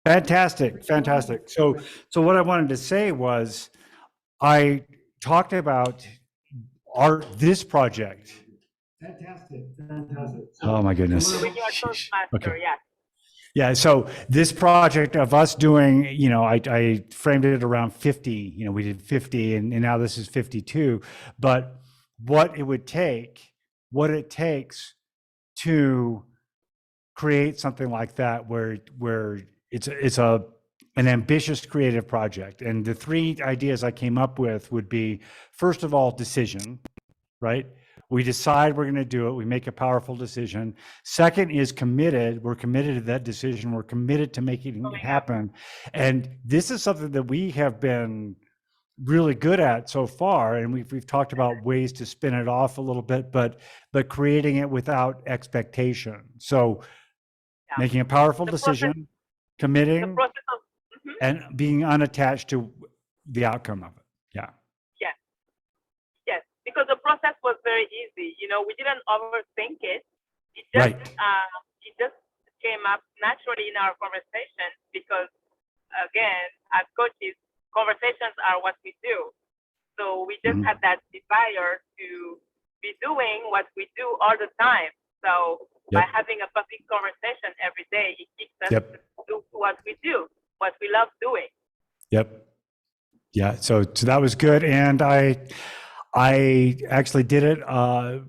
Fantastic, fantastic. So what I wanted to say was I talked about this project. Fantastic, fantastic. Oh my goodness. Doing your Okay. Toastmaster, yes. Yeah, so this project of us doing, I framed it around 50, we did 50 and now this is 52, but what it would take, what it takes to create something like that where it's an ambitious creative project. And the three ideas I came up with would be, first of all, decision, right? We decide we're going to do it. We make a powerful decision. Second is committed. We're committed to that decision. We're committed to making it happen. And this is something that we have been really good at so far. And we've talked about ways to spin it off a little bit, but creating it without expectation. So Yeah. making a powerful The process, decision, the committing, process of, mhm, and being unattached to the outcome of it. Yeah. yes, yes, because the process was very easy. We didn't overthink it. It just, Right. it just came up naturally in our conversation because, again, as coaches, conversations are what we do. So we just had that desire to be doing what we do all the time. So by Yep. having a public conversation every day, it keeps us Yep. to do what we do, what we love doing. Yep. Yeah. So that was good. And I actually did it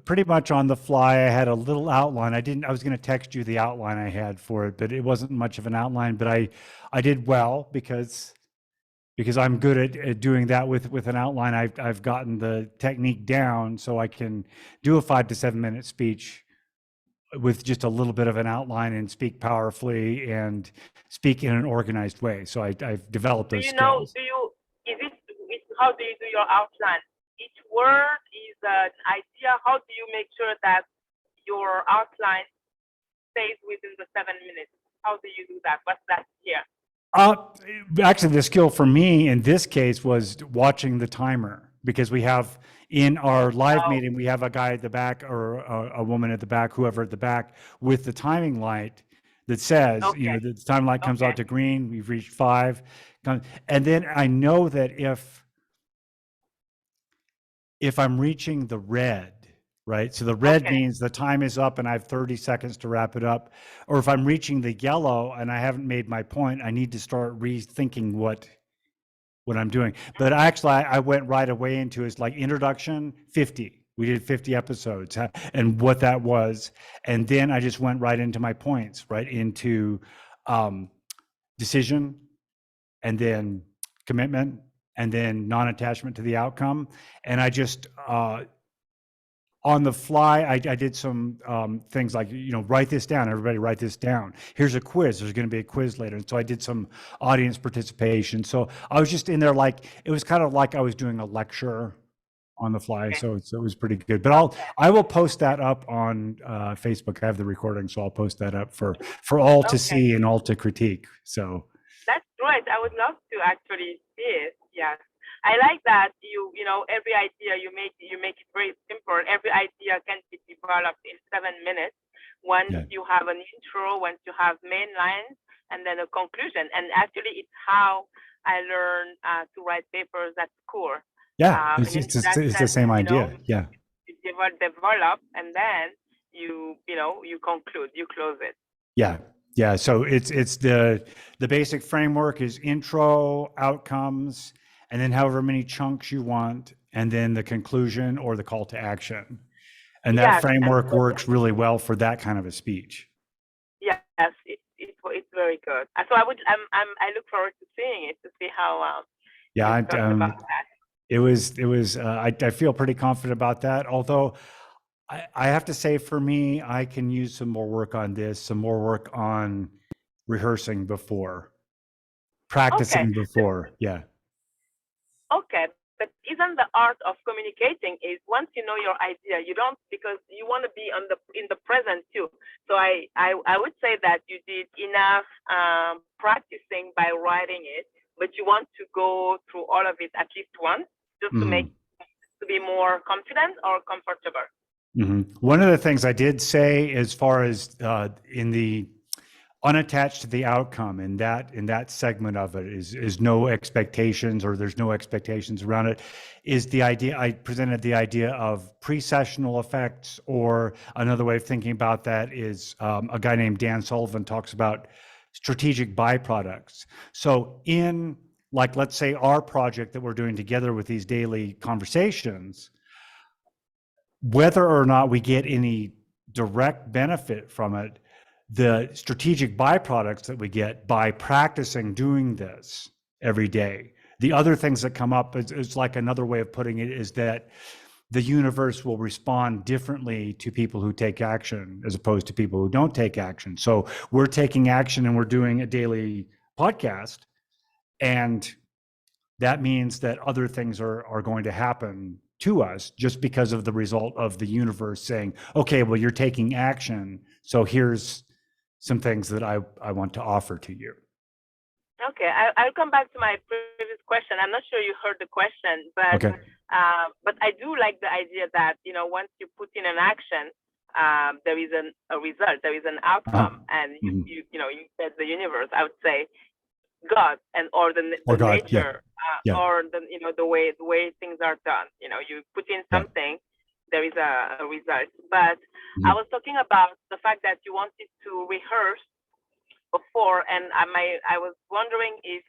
pretty much on the fly. I had a little outline. I was going to text you the outline I had for it, but it wasn't much of an outline, but I did well because I'm good at doing that with an outline. I've gotten the technique down so I can do a 5 to 7 minute speech with just a little bit of an outline and speak powerfully and speak in an organized way. So I've developed Do those you know, skills. how do you do your outline? Each word is an idea. How do you make sure that your outline stays within the 7 minutes? How do you do that? What's that here? Uh, Actually, the skill for me in this case was watching the timer because we have in our live Oh, meeting, we have a guy at the back or a woman at the back, whoever at the back with the timing light that says, okay, the time light comes okay, out to green, we've reached 5. And then I know that if I'm reaching the red, right? So the red okay. means the time is up and I have 30 seconds to wrap it up. Or if I'm reaching the yellow and I haven't made my point, I need to start rethinking what I'm doing. But actually, I went right away into his like introduction, 50. We did 50 episodes and what that was. And then I just went right into my points, right into um, decision and then commitment and then non-attachment to the outcome. And I just, on the fly, I did some things like, write this down. Everybody write this down. Here's a quiz. There's going to be a quiz later. And so I did some audience participation. So I was just in there like, it was kind of like I was doing a lecture on the fly. Okay. So it was pretty good. But I will post that up on Facebook. I have the recording, so I'll post that up for all to Okay. see and all to critique. So That's great. I would love to actually see it. Yes. I like that every idea you make it very simple. Every idea can be developed in 7 minutes. Once yeah, you have an intro, once you have main lines, and then a conclusion. And actually, it's how I learned to write papers at school. yeah, An it's the introduction, same idea. Yeah. you develop, and then you conclude, you close it. Yeah. Yeah. So it's the basic framework is intro, outcomes, and then however many chunks you want, and then the conclusion or the call to action. And that Yes, and framework works really well for that kind of a speech. yes, it's very good. So I look forward to seeing it to see how Yeah. you thought about that. It was I feel pretty confident about that. Although I have to say for me, I can use some more work on this, some more work on rehearsing before, Okay, practicing before. Yeah. okay. But isn't the art of communicating is once you know your idea, you don't because you want to be in the present too. So I would say that you did enough practicing by writing it, but you want to go through all of it at least once just Mhm. to be more confident or comfortable. One of the things I did say as far as in the unattached to the outcome, in that segment of it is no expectations, or there's no expectations around it, is the idea. I presented the idea of pre-sessional effects, or another way of thinking about that is a guy named Dan Sullivan talks about strategic byproducts. So in, like, let's say our project that we're doing together with these daily conversations, whether or not we get any direct benefit from it, the strategic byproducts that we get by practicing doing this every day, the other things that come up is like, another way of putting it is that the universe will respond differently to people who take action as opposed to people who don't take action. So we're taking action and we're doing a daily podcast, and that means that other things are going to happen to us just because of the result of the universe saying, okay, well, you're taking action, so here's some things that I want to offer to you. Okay, I'll come back to my previous question. I'm not sure you heard the question, but Okay. but I do like the idea that, you know, once you put in an action, there is a result, there is an outcome, and Mhm. you know, you said the universe. I would say God, and or Or the God, yeah, nature, yeah, or the, you know, the way things are done. You know, you put in yeah. something, there is a result. But I Mhm. was talking about the fact that you wanted to rehearse before, and I was wondering if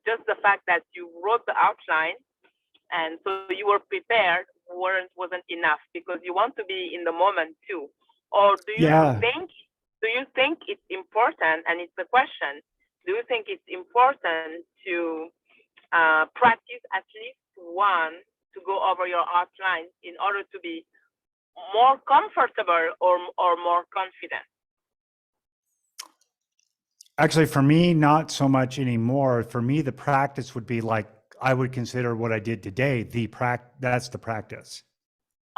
just the fact that you wrote the outline and so you were prepared wasn't enough, because you want to be in the moment too. Or Yeah. do you think it's important, and it's a question, do you think it's important to practice at least one, to go over your outline in order to be more comfortable or more confident? Actually, for me, not so much anymore. For me, the practice would be like, I would consider what I did today that's the practice,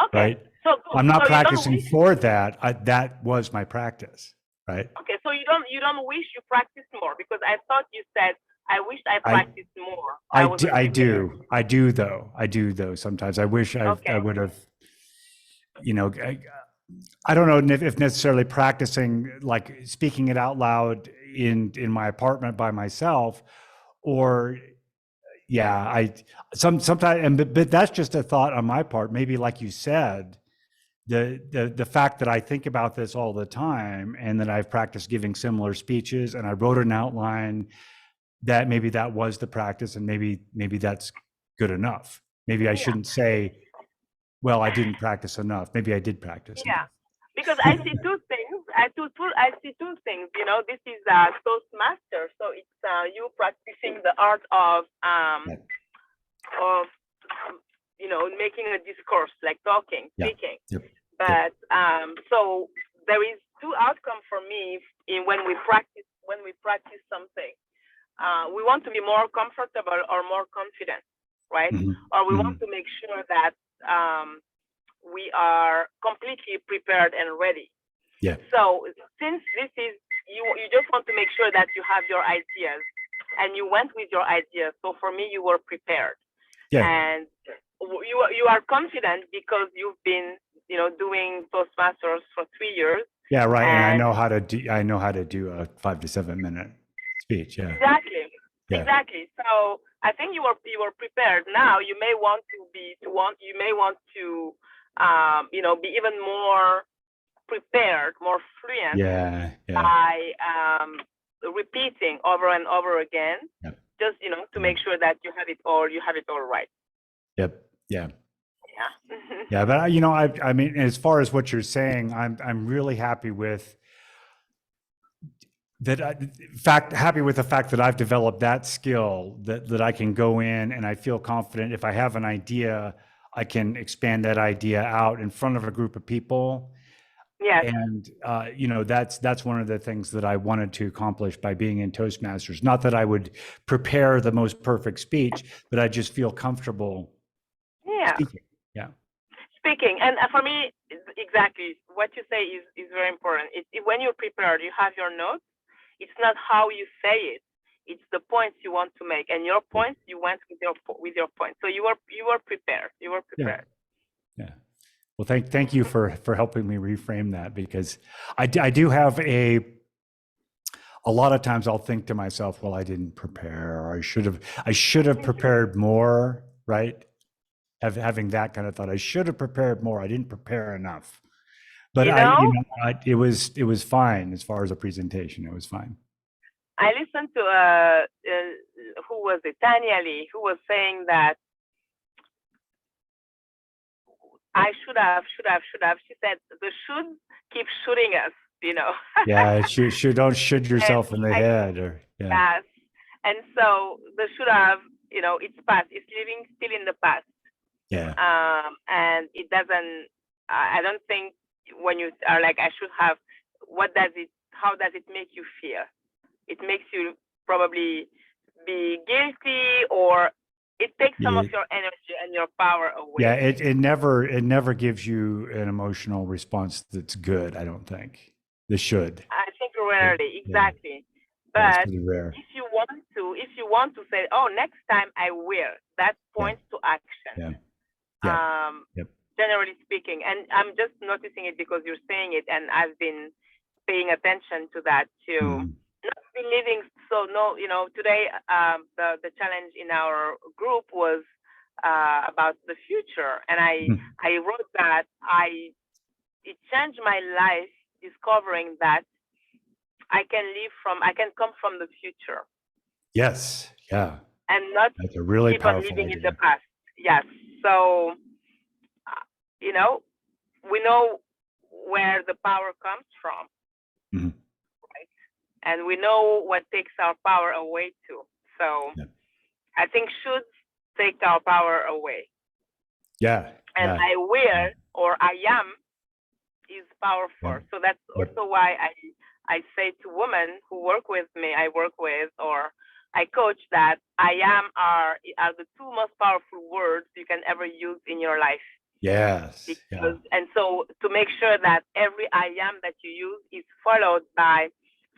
Okay, right? so I'm not so you don't practicing wish. for that. That was my practice, right? Okay, so you don't wish you practiced more, because I thought you said I wished I I practiced more. I wasn't prepared. I do though. I do though. Sometimes I wish I Okay. would have, you know, I don't know if necessarily practicing, like speaking it out loud in my apartment by myself, or yeah, sometimes, and but that's just a thought on my part. Maybe like you said, the fact that I think about this all the time, and that I've practiced giving similar speeches, and I wrote an outline, that maybe that was the practice, and maybe that's good enough. Maybe I Yeah. shouldn't say, well, I didn't practice enough. Maybe I did practice Yeah. enough. Because I see two things. I see two things. You know, this is Toastmaster, so it's you practicing the art Yeah, of you know, making a discourse, like talking, yeah, speaking. yep, yep. But so there is two outcomes for me in when we practice something. We want to be more comfortable or more confident, right? Hmm. Or we Hmm. want to make sure that we are completely prepared and ready. Yeah, So since this is you just want to make sure that you have your ideas, and you went with your ideas. So for me, you were prepared, yeah, and you are confident because you've been, you know, doing Toastmasters for 3 years. yeah, right. And And I know how to do a 5 to 7 minute speech. Yeah, exactly, yeah, exactly. So I think you were prepared. Now you may want you may want to you know, be even more prepared, more fluent yeah, yeah, by repeating over and over again, yeah, just, you know, to yeah. make sure that you have it all right. Yep, yeah. Yeah. Yeah, but you know, I mean, as far as what you're saying, I'm really happy with that. Happy with the fact that I've developed that skill, that I can go in and I feel confident. If I have an idea, I can expand that idea out in front of a group of people. Yes. And you know, that's one of the things that I wanted to accomplish by being in Toastmasters. Not that I would prepare the most perfect speech, but I just feel comfortable Yeah. speaking. Yeah. Speaking, and for me, exactly what you say is very important. When you're prepared, you have your notes. It's not how you say it; it's the points you want to make, and your Yeah. points you went with your points. So you were prepared. You were Yeah. prepared. Yeah. Well, thank you for helping me reframe that, because I do have a lot of times I'll think to myself, well, I didn't prepare, or I should have prepared more, right? Having that kind of thought, I should have prepared more. I didn't prepare enough. But You know, it was fine as far as a presentation. It was fine. I listened to who was it, Tanya Lee, who was saying that I should have. She said the should keep shooting us, you know. Yeah, don't shoot And yourself in the I head, or yeah, yes, and so the should have, it's past. It's living still in the past, yeah, and it doesn't. I don't think when you are like I should have. What does it? How does it make you feel? It makes you probably be guilty, or it takes some of yeah. your energy and your power Yeah, away. it never gives you an emotional response that's good, I don't think. This should. I think Yeah, rarely, yeah, exactly. yeah, it's But pretty rare. if you want to say, oh, next time I will, that Yeah, points to action. yeah, yeah, Um, yep. generally speaking, and I'm just noticing it because you're saying it, and I've been paying attention to that too. Mhm. Not believing, so no, today the challenge in our group was about the future, and Mhm. I wrote that it changed my life discovering that I can come from the future Yes, yeah, and not that's a really keep on powerful living in the idea. past. Yes. So, uh, you know, we know where the power comes from, Mhm. right? And we know what takes our power away too. So Yeah, I think should take our power away. yeah, And yeah, I will or I am is yeah, powerful. So that's yep, also why I say to women who work with me, I work with or I coach that I am are the two most powerful words you can ever use in your life. yes, yeah, Because and so to make sure that every I am that you use is followed by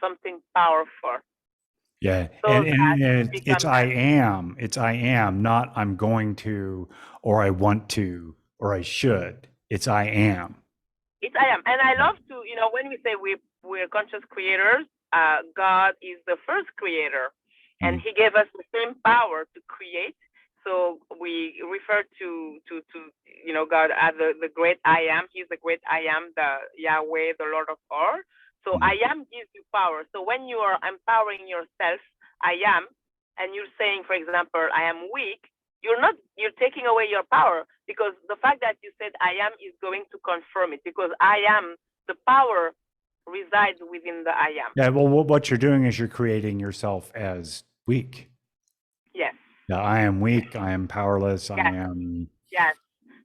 something powerful yeah. so that you It's become that. it's I am, not I'm going to, or I want to, or I should. It's I am. It's I am. And I Yeah. love to, when we say we're conscious creators, God is the first creator and Mhm. he gave us the same power to create. So we refer to God as the great I am. He's the great I am, the Yahweh, the Lord of all. So Mhm. I am gives you power. So when you are empowering yourself, I am, and you're saying, for example, I am weak, you're taking away your power because the fact that you said I am is going to confirm it because I am the power resides within the I am. Yeah, well, what you're doing is you're creating yourself as weak. Yes. Yeah, I am weak. I am powerless. I Yes. am Yes.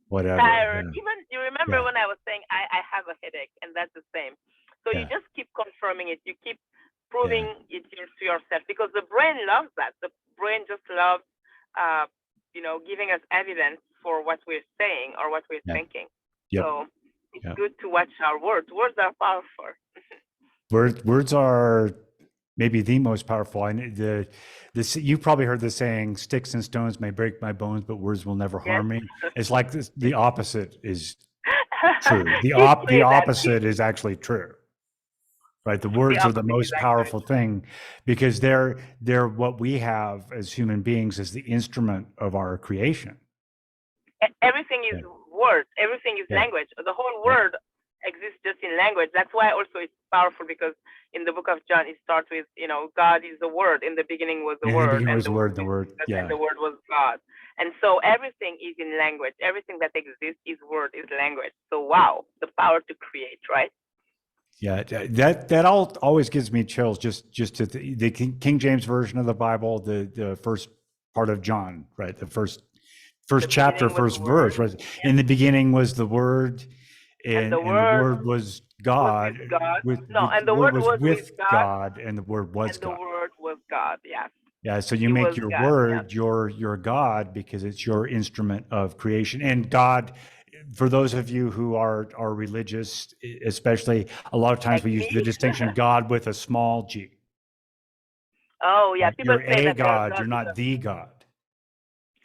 whatever. Tired. Yeah, Even you remember yeah, when I was saying I have a headache and that's the same. So you yeah, just keep confirming it. You keep yeah, proving it to yourself because the brain loves that. The brain just loves uh, giving us evidence for what we're saying or what we're yeah, thinking. yep, So it's yeah. good to watch our words. Words are powerful. Words are maybe the most powerful. I this you probably heard the saying, "Sticks and stones may break my bones, but words will never Yes. harm me." It's like this, the opposite is true. Keep The saying that. opposite is actually true. Right, the The words are the opposite is most actually powerful thing because they're what we have as human beings as the instrument of our creation. everything is Yeah, words. Everything is yeah, language. The whole yeah. word exists just in language. That's why also it's powerful because in the book of John it starts with God is the Word. In the beginning was the In the Word, beginning and was the the Word word, the was word, Jesus, and yeah, the Word was God. And so everything is in language. Everything that exists is word, is language. So wow, the power to create, right? yeah. That all always gives me chills. Just to the King James version of the Bible, the first part of John, right? The first The chapter, beginning was the first Word, verse, right? yeah, In the beginning was the Word, and the and the Word Word was was God. with God. No, With and the the Word Word was was with with God, God, and the Word was and the God. Word was God. Yes, Yeah, so you it make was your God. Yeah. word your God because it's your instrument of creation. And God, for those of you who are religious, especially, a lot of times Like we use me. the distinction God with a small g. Oh yeah, Right? people You're say a that they're God, God you're because not the God.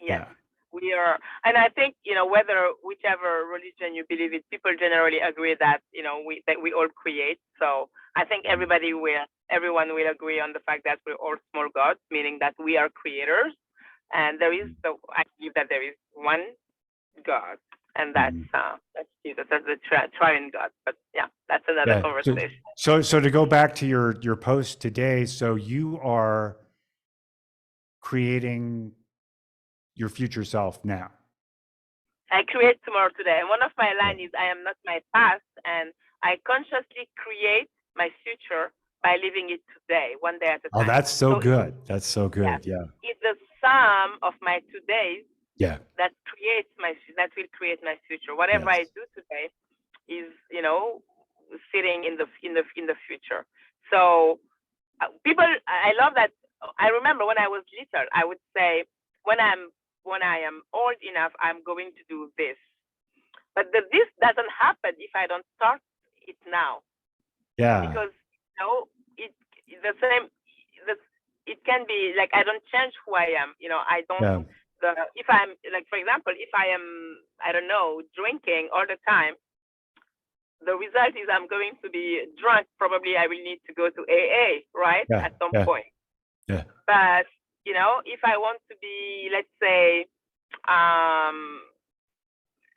yes, Yeah. we are, and I think whether whichever religion you believe in, people generally agree that we all create. So I think Mhm. everybody will. everyone will agree on the fact that we're all small gods, meaning that we are creators. And there is, so I believe that there is one God, and that's Jesus, that's the triune God. But yeah, that's another Yeah. conversation. So to go back to your post today, so you are creating your future self now. I create tomorrow today. And one of my lines is, I am not my past, and I consciously create my future by living it today, one day at a time. Oh, that's so good. That's so good. Yeah. It's the sum of my todays Yeah. that will create my future. Whatever I do today is, sitting in the future. So people, I love that. I remember when I was little, I would say, when I am old enough, I'm going to do this. But this doesn't happen if I don't start it now. Yeah. Because the same. It can be like, I don't change who I am. I don't. If I'm, like, for example, if I am, I don't know, drinking all the time, the result is I'm going to be drunk. Probably I will need to go to AA, right? At some point. Yeah. But, if I want to be, let's say,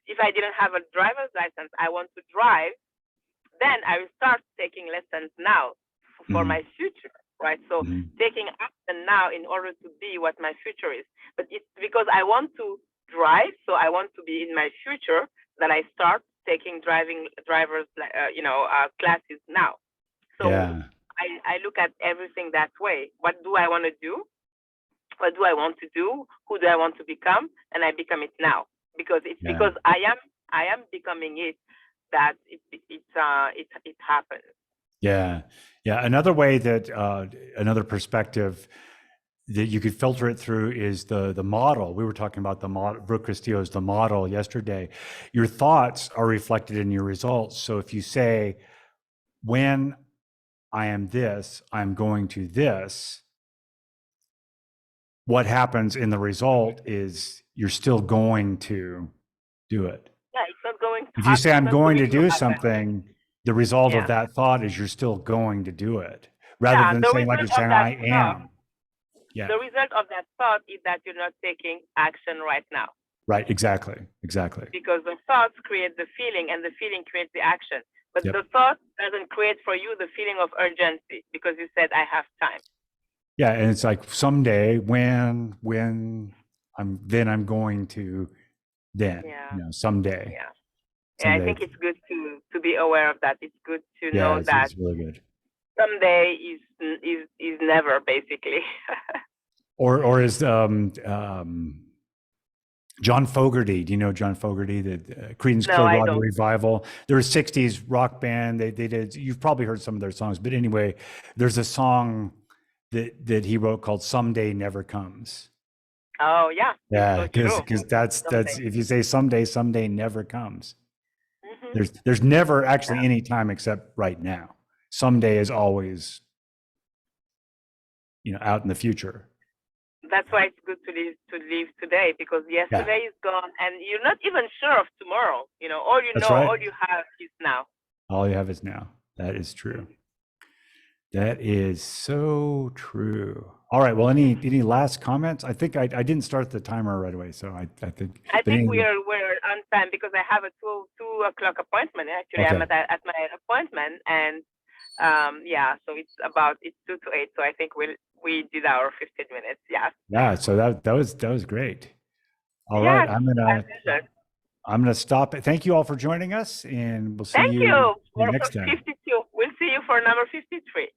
if I didn't have a driver's license, I want to drive, then I will start taking lessons now for my future, right? So taking action now in order to be what my future is. But it's because I want to drive, so I want to be in my future, that I start taking driver's classes now. So I look at everything that way. What do I want to do? What do I want to do? Who do I want to become? And I become it now, because it's because I am becoming it that it happens. Yeah. Another way that another perspective that you could filter it through is the model. We were talking about the model. Brooke Castillo's the model yesterday. Your thoughts are reflected in your results. So if you say, when I am this, I'm going to this, what happens in the result is you're still going to do it. Yeah, it's not going to If you say, I'm going to do happen. something, the result of that thought is you're still going to do it, rather than saying, like you're saying, I am. Yeah. The result of that thought is that you're not taking action right now. Right, exactly. Because the thoughts create the feeling, and the feeling creates the action. But the thought doesn't create for you the feeling of urgency, because you said, I have time. Yeah, and it's like, someday, when I'm going to, someday. Yeah, I think it's good to be aware of that. It's good to know that it's really good. Someday is never, basically. or is John Fogerty? Do you know John Fogerty, the Creedence Clearwater Revival? They're a '60s rock band. They did. You've probably heard some of their songs, but anyway, there's a song that he wrote called "Someday Never Comes." Oh yeah. Yeah, because that's if you say someday never comes. There's never actually any time except right now. Someday is always, out in the future. That's why it's good to live today, because yesterday is gone, and you're not even sure of tomorrow. All you have is now. All you have is now. That is true. That is so true. All right. Well, any last comments? I think I didn't start the timer right away, so I think. I think we're on time, because I have a 2 o'clock appointment. Actually, I'm at my appointment, and so it's 2 to 8. So I think we did our 15 minutes. Yeah. Yeah. So that was great. All right. I'm gonna stop it. Thank you all for joining us, and we'll see you next time. 52. We'll see you for number 53.